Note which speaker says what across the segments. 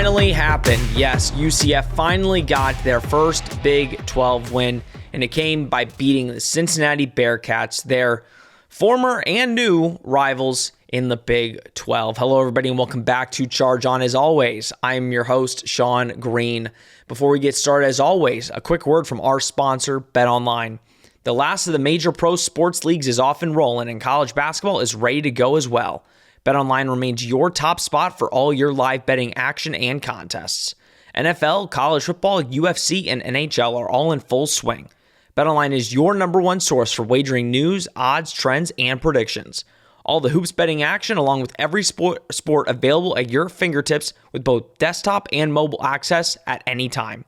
Speaker 1: finally happened. Yes, UCF finally got their first Big 12 win, and it came by beating the Cincinnati Bearcats, their former and new rivals in the Big 12. Hello, everybody, and welcome back to Charge On. As always, I'm your host, Sean Green. Before we get started, as always, a quick word from our sponsor, BetOnline. The last of the major pro sports leagues is off and rolling, and college basketball is ready to go as well. BetOnline remains your top spot for all your live betting action and contests. NFL, college football, UFC, and NHL are all in full swing. BetOnline is your number one source for wagering news, odds, trends, and predictions. All the hoops betting action along with every sport available at your fingertips with both desktop and mobile access at any time.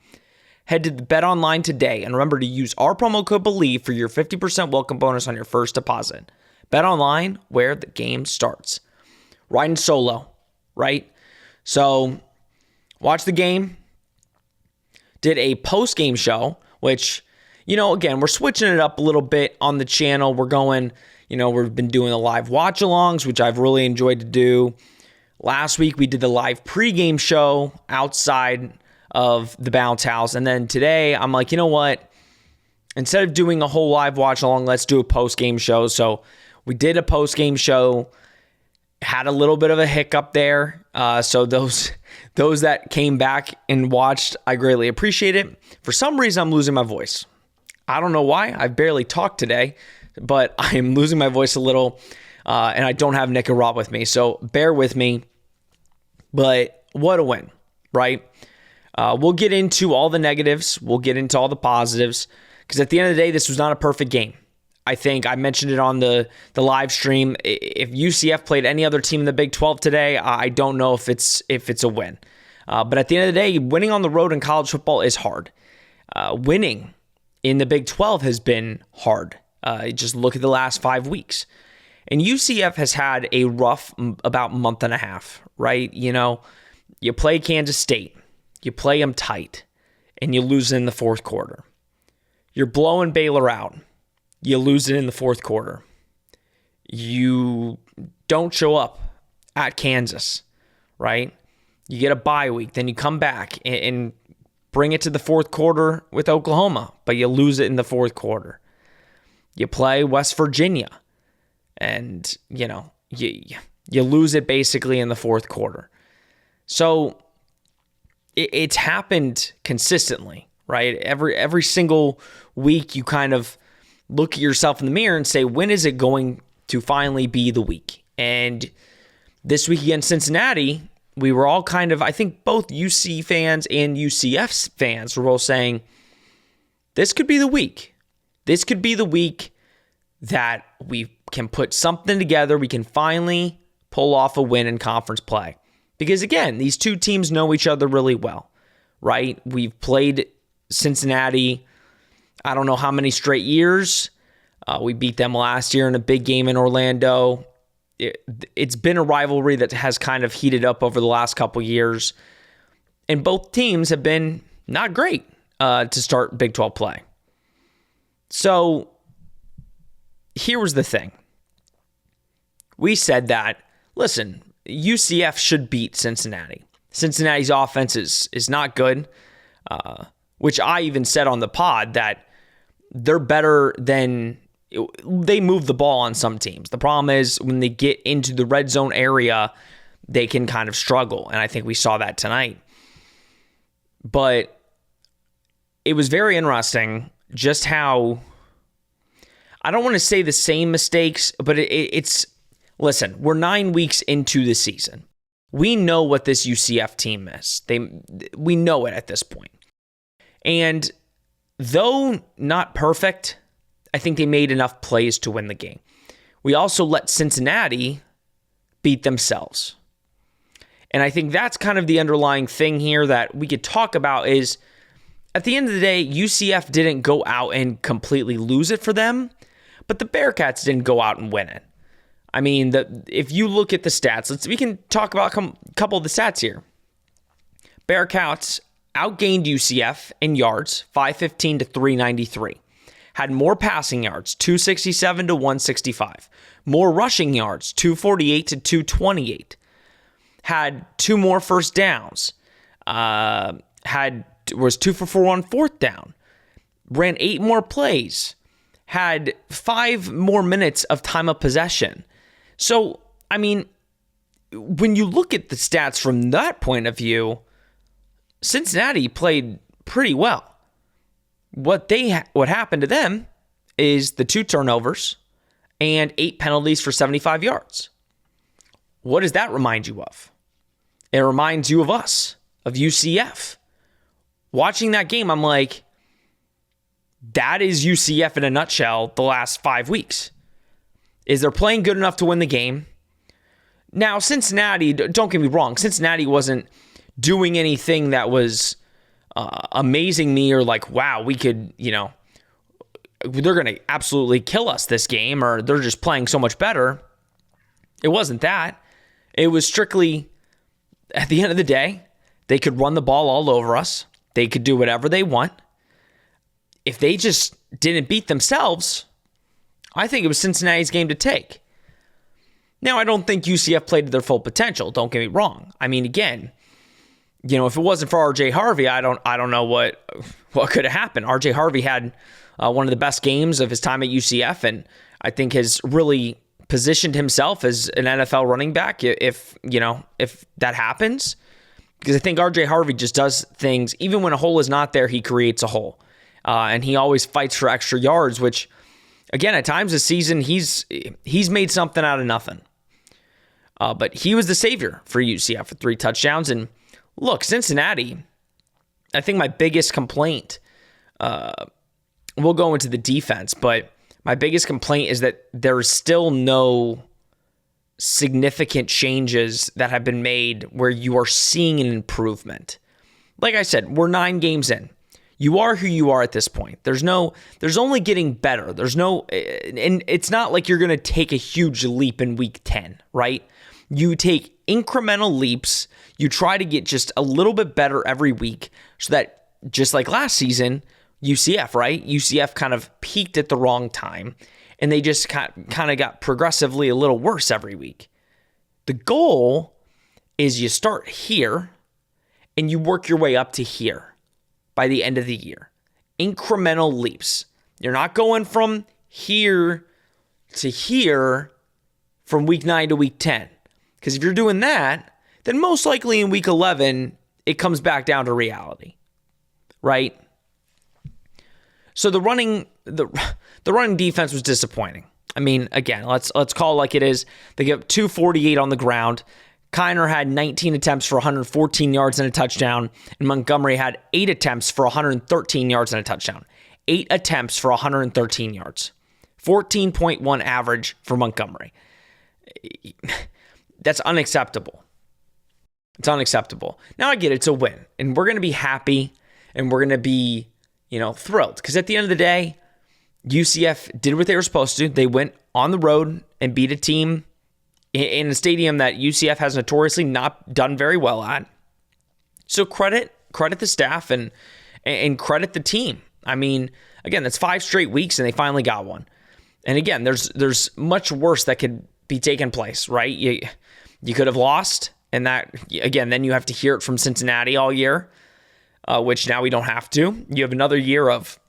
Speaker 1: Head to the BetOnline today and remember to use our promo code BELIEVE for your 50% welcome bonus on your first deposit. BetOnline, where the game starts. Riding solo, right? So, watch the game. Did a post-game show, which, again, we're switching it up a little bit on the channel. We're going, we've been doing the live watch-alongs, which I've really enjoyed to do. Last week, we did the live pregame show outside of the bounce house. And then today, I'm like, you know what? Instead of doing a whole live watch-along, let's do a post-game show. So, we did a post-game show. Had a little bit of a hiccup there. So those that came back and watched, I greatly appreciate it. For some reason, I'm losing my voice. I don't know why. I've barely talked today, but I'm losing my voice a little, and I don't have Nick and Rob with me. So bear with me. But what a win, right? We'll get into all the negatives. We'll get into all the positives. Because at the end of the day, this was not a perfect game. I think I mentioned it on the live stream. If UCF played any other team in the Big 12 today, I don't know if it's a win. But at the end of the day, winning on the road in college football is hard. Winning in the Big 12 has been hard. Just look at the last 5 weeks. And UCF has had a rough about month and a half, right? You play Kansas State. You play them tight. And you lose in the fourth quarter. You're blowing Baylor out. You lose it in the fourth quarter. You don't show up at Kansas, right? You get a bye week. Then you come back and bring it to the fourth quarter with Oklahoma, but you lose it in the fourth quarter. You play West Virginia, and, you lose it basically in the fourth quarter. So it's happened consistently, right? Every single week you kind of look at yourself in the mirror and say, when is it going to finally be the week? And this week against Cincinnati, we were all kind of, I think both UC fans and UCF fans were both saying, this could be the week. This could be the week that we can put something together. We can finally pull off a win in conference play. Because again, these two teams know each other really well, right? We've played Cincinnati I don't know how many straight years. We beat them last year in a big game in Orlando. It's been a rivalry that has kind of heated up over the last couple years. And both teams have been not great to start Big 12 play. So here was the thing. We said that, listen, UCF should beat Cincinnati. Cincinnati's offense is not good, which I even said on the pod that they're better than, they move the ball on some teams. The problem is when they get into the red zone area, they can kind of struggle. And I think we saw that tonight. But it was very interesting just how, I don't want to say the same mistakes, but it's, listen, we're 9 weeks into the season. We know what this UCF team is. We know it at this point. And though not perfect, I think they made enough plays to win the game. We also let Cincinnati beat themselves. And I think that's kind of the underlying thing here that we could talk about is, at the end of the day, UCF didn't go out and completely lose it for them, but the Bearcats didn't go out and win it. I mean, if you look at the stats, we can talk about a couple of the stats here. Bearcats outgained UCF in yards, 515 to 393. Had more passing yards, 267 to 165. More rushing yards, 248 to 228. Had 2 more first downs, was 2 for 4 on fourth down, ran 8 more plays, had 5 more minutes of time of possession. So, I mean, when you look at the stats from that point of view, Cincinnati played pretty well. What happened to them is the 2 turnovers and 8 penalties for 75 yards. What does that remind you of? It reminds you of us, of UCF. Watching that game, I'm like, that is UCF in a nutshell the last 5 weeks. Is they're playing good enough to win the game? Now, Cincinnati, don't get me wrong, Cincinnati wasn't doing anything that was amazing me or like, wow, we could, they're going to absolutely kill us this game, or they're just playing so much better. It wasn't that. It was strictly, at the end of the day, they could run the ball all over us. They could do whatever they want. If they just didn't beat themselves, I think it was Cincinnati's game to take. Now, I don't think UCF played to their full potential. Don't get me wrong. I mean, again, if it wasn't for RJ Harvey, I don't know what could have happened. RJ Harvey had one of the best games of his time at UCF, and I think has really positioned himself as an NFL running back if that happens. Because I think RJ Harvey just does things, even when a hole is not there, he creates a hole. And he always fights for extra yards, which, again, at times this season, he's made something out of nothing. But he was the savior for UCF with 3 touchdowns. And look, Cincinnati, I think my biggest complaint, we'll go into the defense, but my biggest complaint is that there's still no significant changes that have been made where you are seeing an improvement. Like I said, we're 9 games in. You are who you are at this point. There's only getting better. And it's not like you're going to take a huge leap in week 10, right? You take incremental leaps. You try to get just a little bit better every week so that, just like last season, UCF, right? UCF kind of peaked at the wrong time, and they just kind of got progressively a little worse every week. The goal is you start here, and you work your way up to here by the end of the year. Incremental leaps. You're not going from here to here from week 9 to week 10. Because if you're doing that, then most likely in week 11, it comes back down to reality, right? So the running defense was disappointing. I mean, again, let's call it like it is. They get 248 on the ground. Kiner had 19 attempts for 114 yards and a touchdown, and Montgomery had 8 attempts for 113 yards and a touchdown. 8 attempts for 113 yards. 14.1 average for Montgomery. That's unacceptable. It's unacceptable. Now I get it's a win, and we're going to be happy, and we're going to be, thrilled. Because at the end of the day, UCF did what they were supposed to. They went on the road and beat a team in a stadium that UCF has notoriously not done very well at. So credit the staff and credit the team. I mean, again, that's 5 straight weeks, and they finally got one. And again, there's much worse that could be taking place, right? You could have lost, and that, again, then you have to hear it from Cincinnati all year, which now we don't have to. You have another year of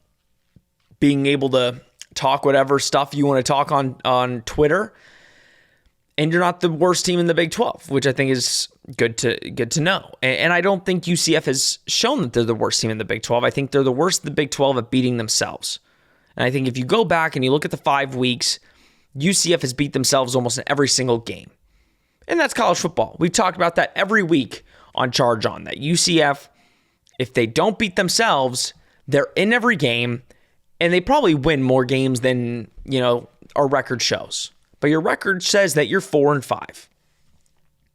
Speaker 1: being able to talk whatever stuff you want to talk on Twitter, and you're not the worst team in the Big 12, which I think is good to know. And I don't think UCF has shown that they're the worst team in the Big 12. I think they're the worst in the Big 12 at beating themselves. And I think if you go back and you look at the 5 weeks, UCF has beat themselves almost in every single game. And that's college football. We've talked about that every week on Charge On, that UCF, if they don't beat themselves, they're in every game, and they probably win more games than, our record shows. But your record says that you're 4-5.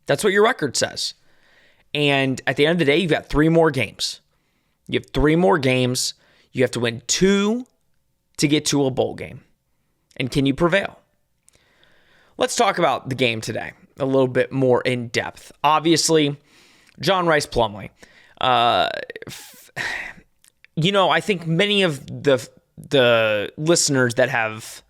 Speaker 1: That's what your record says. And at the end of the day, you've got 3 more games. You have 3 more games. You have to win 2 to get to a bowl game. And can you prevail? Let's talk about the game today a little bit more in depth. Obviously, John Rice Plumlee. I think many of the listeners that have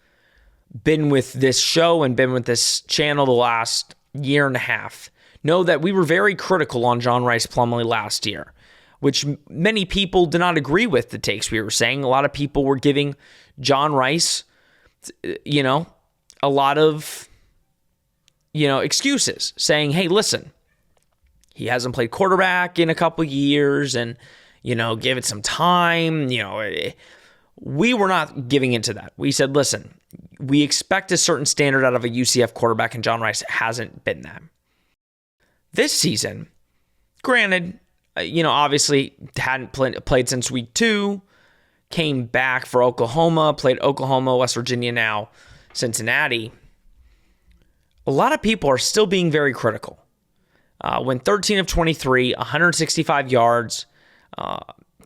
Speaker 1: been with this show and been with this channel the last year and a half know that we were very critical on John Rhys Plumlee last year, which many people did not agree with the takes we were saying. A lot of people were giving John Rhys, a lot of, excuses, saying, hey, listen, he hasn't played quarterback in a couple years and, give it some time. We were not giving into that. We said, listen, we expect a certain standard out of a UCF quarterback, and John Rhys hasn't been that. This season, granted, obviously hadn't played since week 2, came back for Oklahoma, played Oklahoma, West Virginia, now Cincinnati. A lot of people are still being very critical. Went 13 of 23, 165 yards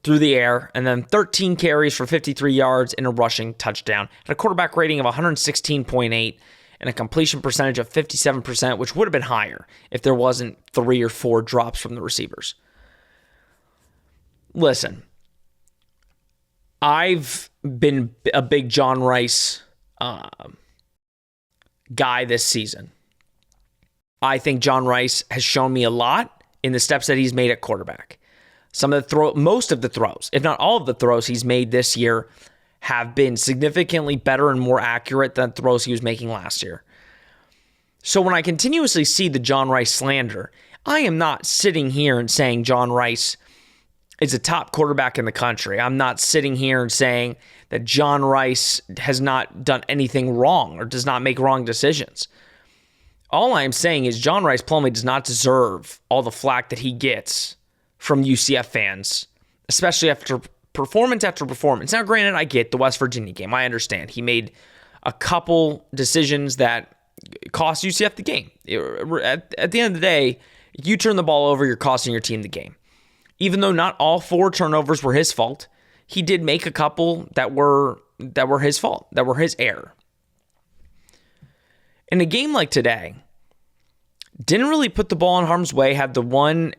Speaker 1: through the air, and then 13 carries for 53 yards and a rushing touchdown. Had a quarterback rating of 116.8 and a completion percentage of 57%, which would have been higher if there wasn't 3 or 4 drops from the receivers. Listen, I've been a big John Rhys guy this season. I think John Rhys has shown me a lot in the steps that he's made at quarterback. Most of the throws, if not all of the throws he's made this year, have been significantly better and more accurate than throws he was making last year. So when I continuously see the John Rhys slander, I am not sitting here and saying John Rhys is a top quarterback in the country. I'm not sitting here and saying that John Rhys has not done anything wrong or does not make wrong decisions. All I'm saying is John Rhys Plumlee does not deserve all the flack that he gets from UCF fans, especially after performance after performance. Now, granted, I get the West Virginia game. I understand. He made a couple decisions that cost UCF the game. At the end of the day, you turn the ball over, you're costing your team the game. Even though not all 4 turnovers were his fault, he did make a couple that were his fault, that were his error. In a game like today, didn't really put the ball in harm's way, had the one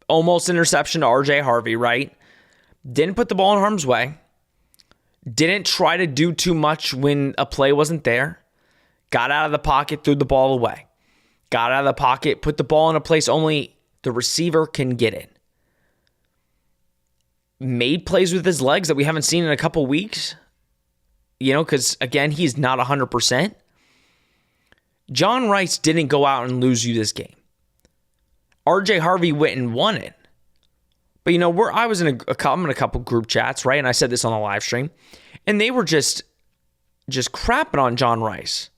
Speaker 1: almost interception to RJ Harvey, right? Didn't put the ball in harm's way. Didn't try to do too much when a play wasn't there. Got out of the pocket, threw the ball away. Got out of the pocket, put the ball in a place only the receiver can get it. Made plays with his legs that we haven't seen in a couple weeks. Because, again, he's not 100%. John Rhys didn't go out and lose you this game. RJ Harvey went and won it. But, I was I'm in a couple group chats, right? And I said this on the live stream. And they were just crapping on John Rhys.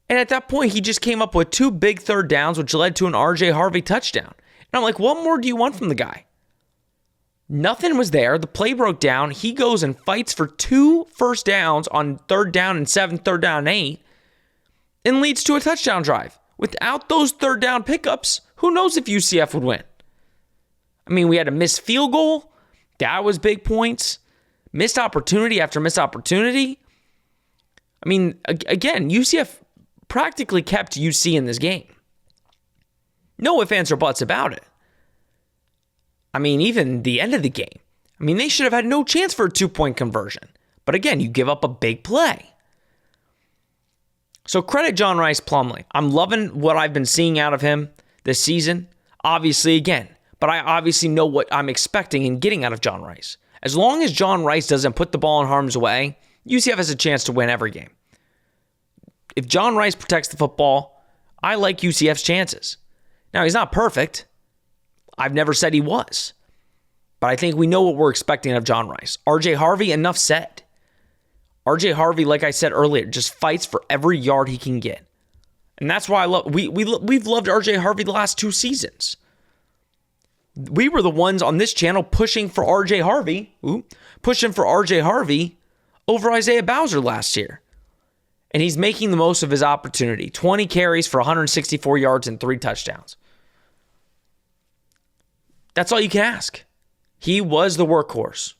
Speaker 1: And at that point, he just came up with 2 big third downs, which led to an RJ Harvey touchdown. And I'm like, what more do you want from the guy? Nothing was there. The play broke down. He goes and fights for 2 first downs on 3rd down and 7, 3rd down and 8, and leads to a touchdown drive. Without those 3rd down pickups, who knows if UCF would win? I mean, we had a missed field goal. That was big points. Missed opportunity after missed opportunity. I mean, again, UCF practically kept UC in this game. No ifs, ands, or buts about it. I mean, even the end of the game. I mean, they should have had no chance for a 2-point conversion. But again, you give up a big play. So credit John Rhys Plumlee. I'm loving what I've been seeing out of him this season. Obviously, again. But I obviously know what I'm expecting and getting out of John Rhys. As long as John Rhys doesn't put the ball in harm's way, UCF has a chance to win every game. If John Rhys protects the football, I like UCF's chances. Now, he's not perfect. I've never said he was. But I think we know what we're expecting of John Rhys. RJ Harvey, enough said. RJ Harvey, like I said earlier, just fights for every yard he can get. And that's why we've loved RJ Harvey the last 2 seasons. We were the ones on this channel pushing for RJ Harvey over Isaiah Bowser last year. And he's making the most of his opportunity. 20 carries for 164 yards and 3 touchdowns. That's all you can ask. He was the workhorse.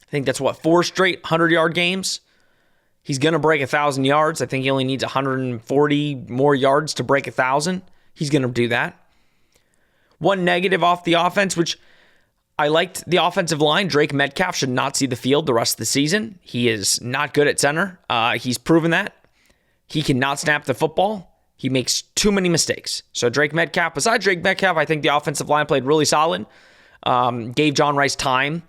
Speaker 1: I think that's 4 straight 100-yard games. He's going to break 1,000 yards. I think he only needs 140 more yards to break 1,000. He's going to do that. One negative off the offense, which I liked the offensive line. Drake Metcalf should not see the field the rest of the season. He is not good at center. He's proven that. He cannot snap the football. He makes too many mistakes. So besides Drake Metcalf, I think the offensive line played really solid. Gave John Rice time.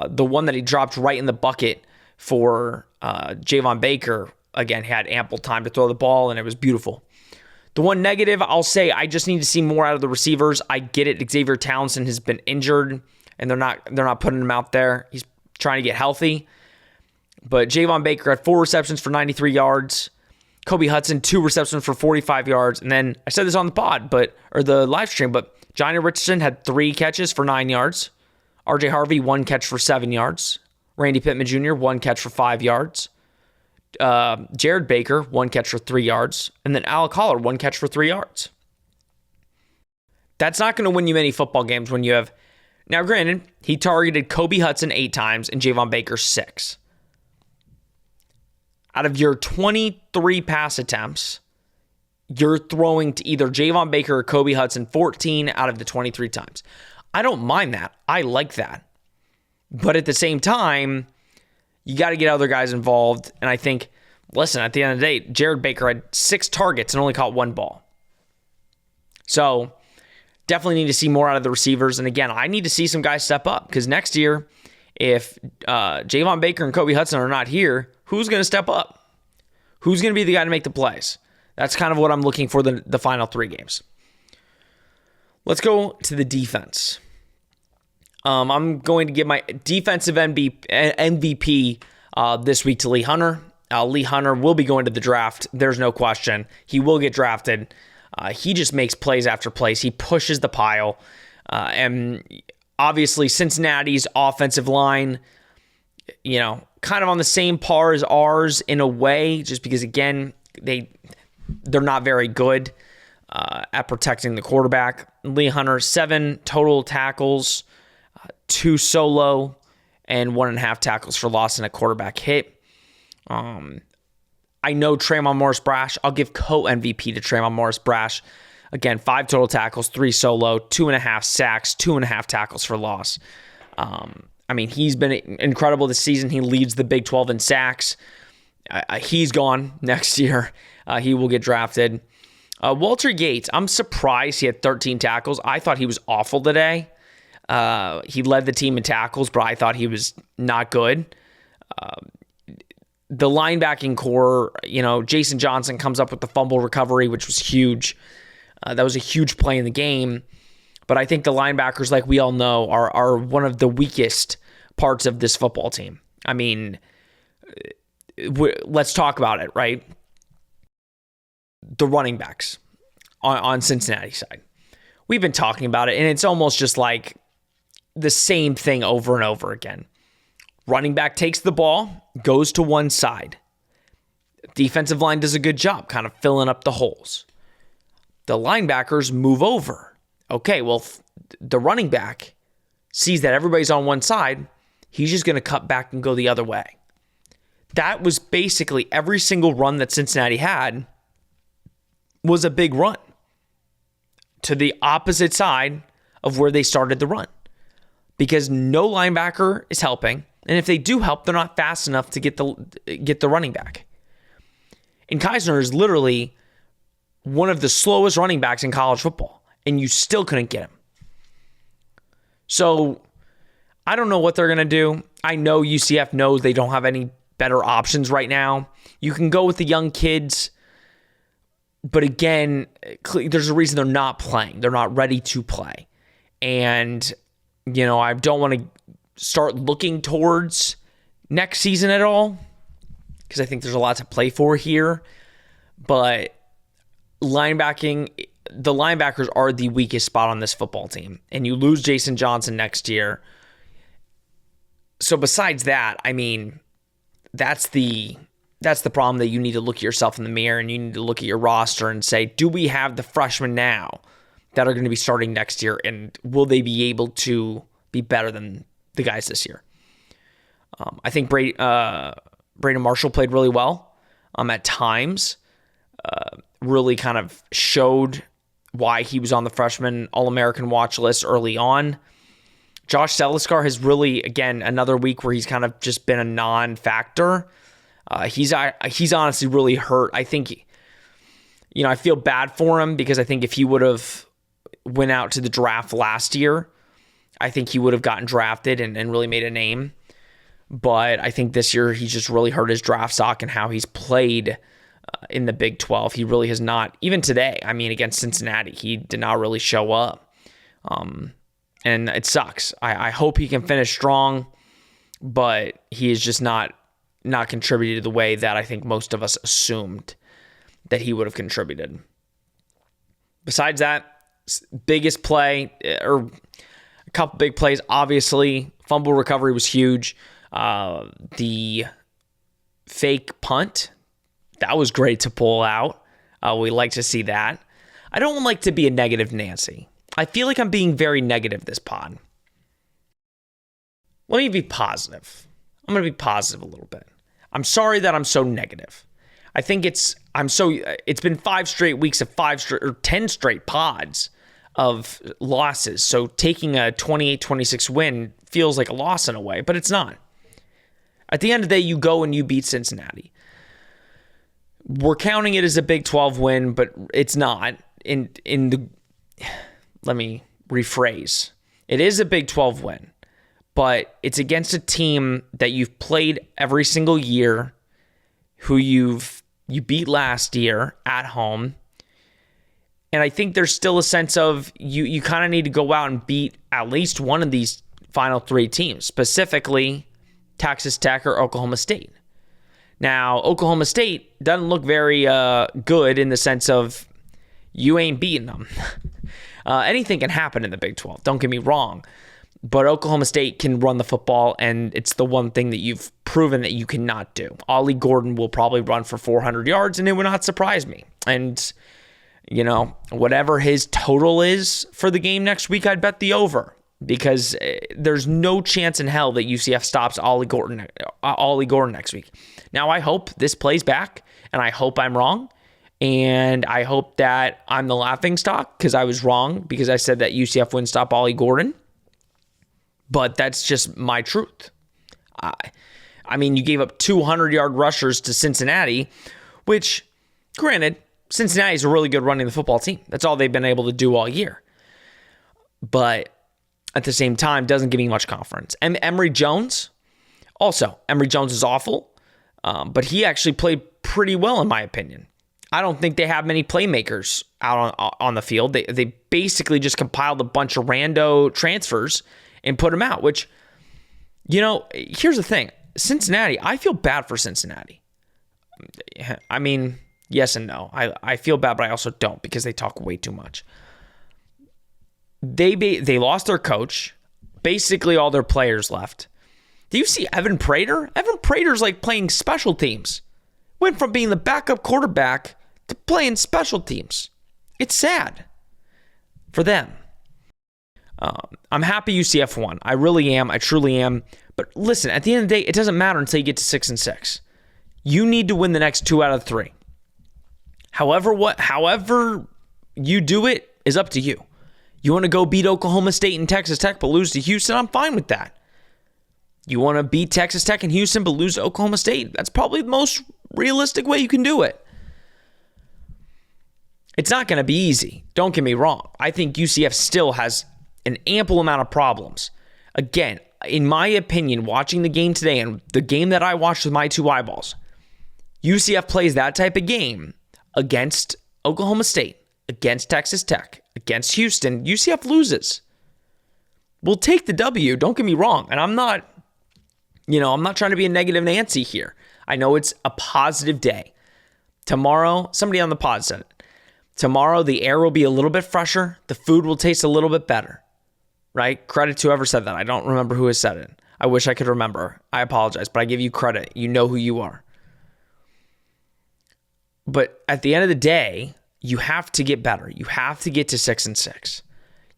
Speaker 1: The one that he dropped right in the bucket for Javon Baker, again, had ample time to throw the ball, and it was beautiful. The one negative, I'll say, I just need to see more out of the receivers. I get it. Xavier Townsend has been injured, and they're not putting him out there. He's trying to get healthy. But Javon Baker had 4 receptions for 93 yards. Kobe Hudson, 2 receptions for 45 yards. And then I said this on the live stream, but Johnny Richardson had 3 catches for 9 yards. RJ Harvey, 1 catch for 7 yards. Randy Pittman Jr., 1 catch for 5 yards. Jared Baker, 1 catch for 3 yards. And then Alec Holler, 1 catch for 3 yards. That's not going to win you many football games when you have... Now, granted, he targeted Kobe Hudson 8 times and Javon Baker 6. Out of your 23 pass attempts, you're throwing to either Javon Baker or Kobe Hudson 14 out of the 23 times. I don't mind that. I like that. But at the same time, you got to get other guys involved. And I think, listen, at the end of the day, Jared Baker had 6 targets and only caught 1 ball. So definitely need to see more out of the receivers. And again, I need to see some guys step up because next year, if Javon Baker and Kobe Hudson are not here, who's going to step up? Who's going to be the guy to make the plays? That's kind of what I'm looking for the final 3 games. Let's go to the defense. I'm going to give my defensive MVP this week to Lee Hunter. Lee Hunter will be going to the draft. There's no question. He will get drafted. He just makes plays after plays. He pushes the pile. And obviously Cincinnati's offensive line, kind of on the same par as ours in a way, just because, again, they're not very good at protecting the quarterback. Lee Hunter, 7 total tackles, 2 solo, and 1.5 tackles for loss and a quarterback hit. I know Tremon Morris-Brash. I'll give co-MVP to Tremon Morris-Brash. Again, 5 total tackles, 3 solo, 2.5 sacks, 2.5 tackles for loss. He's been incredible this season. He leads the Big 12 in sacks. He's gone next year. He will get drafted. Walter Yates, I'm surprised he had 13 tackles. I thought he was awful today. He led the team in tackles, but I thought he was not good. The linebacking core, Jason Johnson comes up with the fumble recovery, which was huge. That was a huge play in the game. But I think the linebackers, like we all know, are one of the weakest parts of this football team. I mean, let's talk about it, right? The running backs on Cincinnati side. We've been talking about it, and it's almost just like the same thing over and over again. Running back takes the ball, goes to one side. Defensive line does a good job kind of filling up the holes. The linebackers move over. Okay, well, the running back sees that everybody's on one side. He's just going to cut back and go the other way. That was basically every single run that Cincinnati had was a big run to the opposite side of where they started the run because no linebacker is helping. And if they do help, they're not fast enough to get the running back. And Keisner is literally one of the slowest running backs in college football, and you still couldn't get him. So I don't know what they're going to do. I know UCF knows they don't have any better options right now. You can go with the young kids, but again, there's a reason they're not playing. They're not ready to play. And, I don't want to start looking towards next season at all because I think there's a lot to play for here. But the linebackers are the weakest spot on this football team. And you lose Jason Johnson next year. So besides that, that's the problem that you need to look at yourself in the mirror and you need to look at your roster and say, do we have the freshmen now that are going to be starting next year? And will they be able to be better than the guys this year? I think Braden Marshall played really well at times. Really kind of showed why he was on the freshman All-American watch list early on. Josh Seliskar has really, again, another week where he's kind of just been a non-factor. He's honestly really hurt. I think I feel bad for him because I think if he would have went out to the draft last year, I think he would have gotten drafted and really made a name. But I think this year he's just really hurt his draft stock and how he's played in the Big 12. He really has not, even today, against Cincinnati, he did not really show up. And it sucks. I hope he can finish strong, but he is just not contributed the way that I think most of us assumed that he would have contributed. Besides that, biggest play, or a couple big plays, obviously, fumble recovery was huge. The fake punt, that was great to pull out. We like to see that. I don't like to be a negative Nancy. I feel like I'm being very negative this pod. Let me be positive. I'm going to be positive a little bit. I'm sorry that I'm so negative. I think it's been 5 straight weeks of 10 straight pods of losses. So taking a 28-26 win feels like a loss in a way, but it's not. At the end of the day, you go and you beat Cincinnati. We're counting it as a Big 12 win, but it's not. Let me rephrase. It is a Big 12 win, but it's against a team that you've played every single year, who you beat last year at home. And I think there's still a sense of you kind of need to go out and beat at least one of these final 3 teams, specifically Texas Tech or Oklahoma State. Now, Oklahoma State doesn't look very good in the sense of you ain't beating them. Anything can happen in the Big 12, don't get me wrong. But Oklahoma State can run the football, and it's the one thing that you've proven that you cannot do. Ollie Gordon will probably run for 400 yards, and it would not surprise me. And, whatever his total is for the game next week, I'd bet the over. Because there's no chance in hell that UCF stops Ollie Gordon next week. Now, I hope this plays back, and I hope I'm wrong. And I hope that I'm the laughingstock because I was wrong because I said that UCF wouldn't stop Ollie Gordon. But that's just my truth. You gave up 200-yard rushers to Cincinnati, which, granted, Cincinnati is a really good running the football team. That's all they've been able to do all year. But at the same time, doesn't give me much confidence. And Emory Jones is awful, but he actually played pretty well in my opinion. I don't think they have many playmakers out on the field. They basically just compiled a bunch of rando transfers and put them out, which, here's the thing. Cincinnati, I feel bad for Cincinnati. Yes and no. I feel bad, but I also don't because they talk way too much. They lost their coach. Basically, all their players left. Do you see Evan Prater? Evan Prater's like playing special teams. Went from being the backup quarterback to playing special teams. It's sad for them. I'm happy UCF won. I really am. I truly am. But listen, at the end of the day, it doesn't matter until you get to 6-6. You need to win the next 2 out of 3. However you do it is up to you. You want to go beat Oklahoma State and Texas Tech but lose to Houston? I'm fine with that. You want to beat Texas Tech and Houston but lose to Oklahoma State? That's probably the most realistic way you can do it. It's not going to be easy. Don't get me wrong. I think UCF still has an ample amount of problems. Again, in my opinion, watching the game today and the game that I watched with my 2 eyeballs, UCF plays that type of game against Oklahoma State, against Texas Tech, against Houston. UCF loses. We'll take the W, don't get me wrong. And I'm not trying to be a negative Nancy here. I know it's a positive day. Tomorrow, somebody on the pod said it. Tomorrow, the air will be a little bit fresher. The food will taste a little bit better. Right? Credit to whoever said that. I don't remember who has said it. I wish I could remember. I apologize, but I give you credit. You know who you are. But at the end of the day, you have to get better. You have to get to 6-6.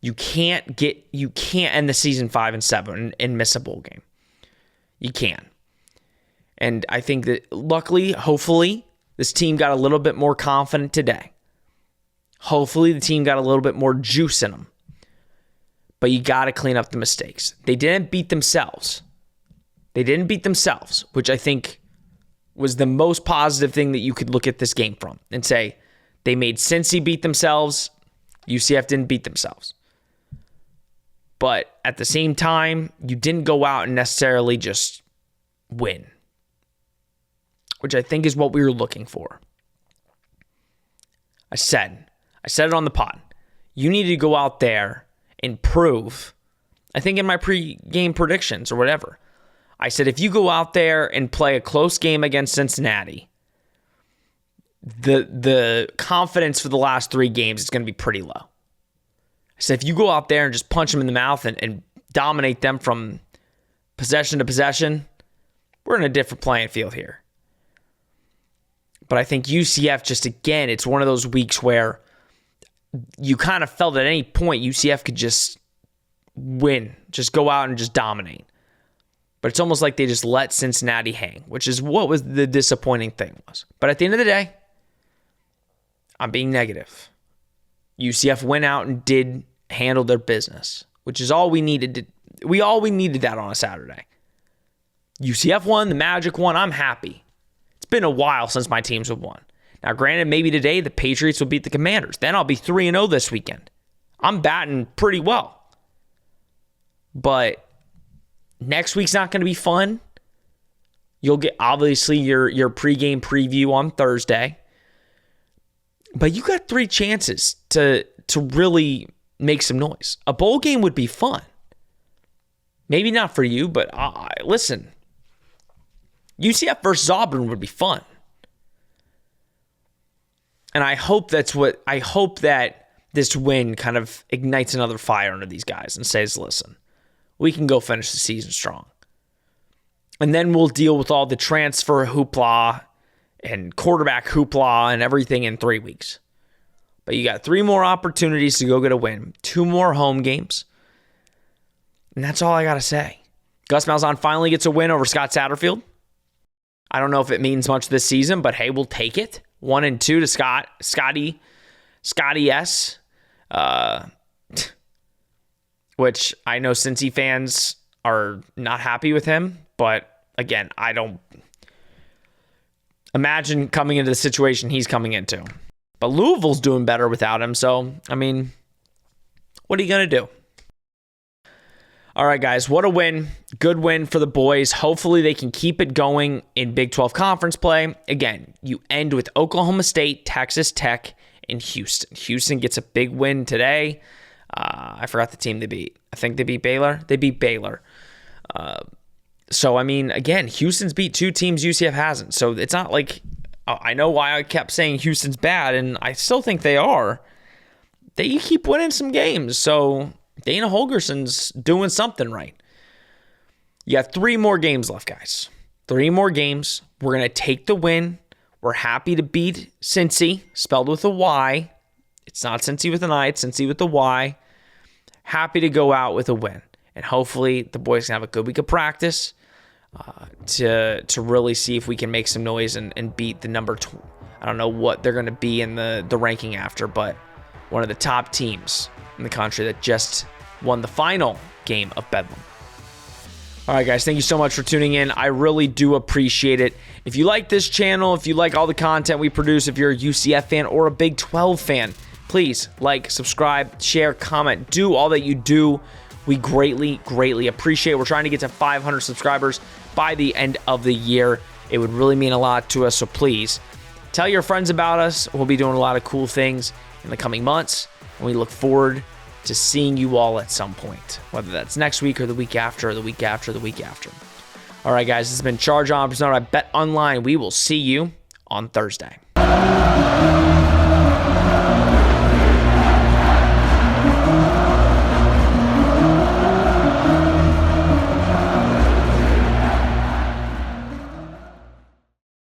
Speaker 1: You can't end the season 5-7 and miss a bowl game. You can. And I think that luckily, hopefully, this team got a little bit more confident today. Hopefully, the team got a little bit more juice in them. But you got to clean up the mistakes. They didn't beat themselves. Which I think was the most positive thing that you could look at this game from and say, They made Cincy beat themselves. UCF didn't beat themselves. But at the same time, you didn't go out and necessarily just win, which I think is what we were looking for. I said it on the pod. You need to go out there and prove, I think in my pre-game predictions or whatever, I said if you go out there and play a close game against Cincinnati, the confidence for the last 3 games is going to be pretty low. So if you go out there and just punch them in the mouth and dominate them from possession to possession, we're in a different playing field here. But I think UCF just, again, it's one of those weeks where you kind of felt at any point UCF could just win, just go out and just dominate. But it's almost like they just let Cincinnati hang, which is what was the disappointing thing was. But at the end of the day, I'm being negative. UCF went out and did handle their business, which is all we needed. We needed that on a Saturday. UCF won, the Magic won. I'm happy. It's been a while since my teams have won. Now, granted, maybe today the Patriots will beat the Commanders. Then I'll be 3-0 this weekend. I'm batting pretty well. But next week's not going to be fun. You'll get, obviously, your pregame preview on Thursday. But you got 3 chances to really make some noise. A bowl game would be fun. Maybe not for you, but listen. UCF versus Auburn would be fun. And I hope that this win kind of ignites another fire under these guys and says, listen, we can go finish the season strong. And then we'll deal with all the transfer hoopla and quarterback hoopla and everything in 3 weeks. But you got 3 more opportunities to go get a win. 2 more home games. And that's all I got to say. Gus Malzahn finally gets a win over Scott Satterfield. I don't know if it means much this season, but hey, we'll take it. 1-2 to Scotty S. Which I know Cincy fans are not happy with him. But again, I don't imagine coming into the situation he's coming into. But Louisville's doing better without him. So, I mean, what are you going to do? All right, guys, what a win. Good win for the boys. Hopefully they can keep it going in Big 12 conference play. Again, you end with Oklahoma State, Texas Tech, and Houston. Houston gets a big win today. I forgot the team they beat. I think they beat Baylor. They beat Baylor. So, I mean, again, Houston's beat 2 teams UCF hasn't. So it's not like, I know why I kept saying Houston's bad, and I still think they are. They keep winning some games. So Dana Holgerson's doing something right. You got 3 more games left, guys. 3 more games. We're going to take the win. We're happy to beat Cincy, spelled with a Y. It's not Cincy with an I, it's Cincy with a Y. Happy to go out with a win. And hopefully the boys can have a good week of practice to really see if we can make some noise and beat the number 2. I don't know what they're going to be in the ranking after, but one of the top teams in the country that just won the final game of Bedlam. All right, guys, thank you so much for tuning in. I really do appreciate it. If you like this channel, if you like all the content we produce, if you're a UCF fan or a Big 12 fan, please like, subscribe, share, comment, do all that you do. We greatly, greatly appreciate it. We're trying to get to 500 subscribers by the end of the year. It would really mean a lot to us, so please tell your friends about us. We'll be doing a lot of cool things in the coming months, and we look forward to seeing you all at some point, whether that's next week or the week after or the week after the week after. All right, guys, this has been Charge On, presented by Bet Online. We will see you on Thursday.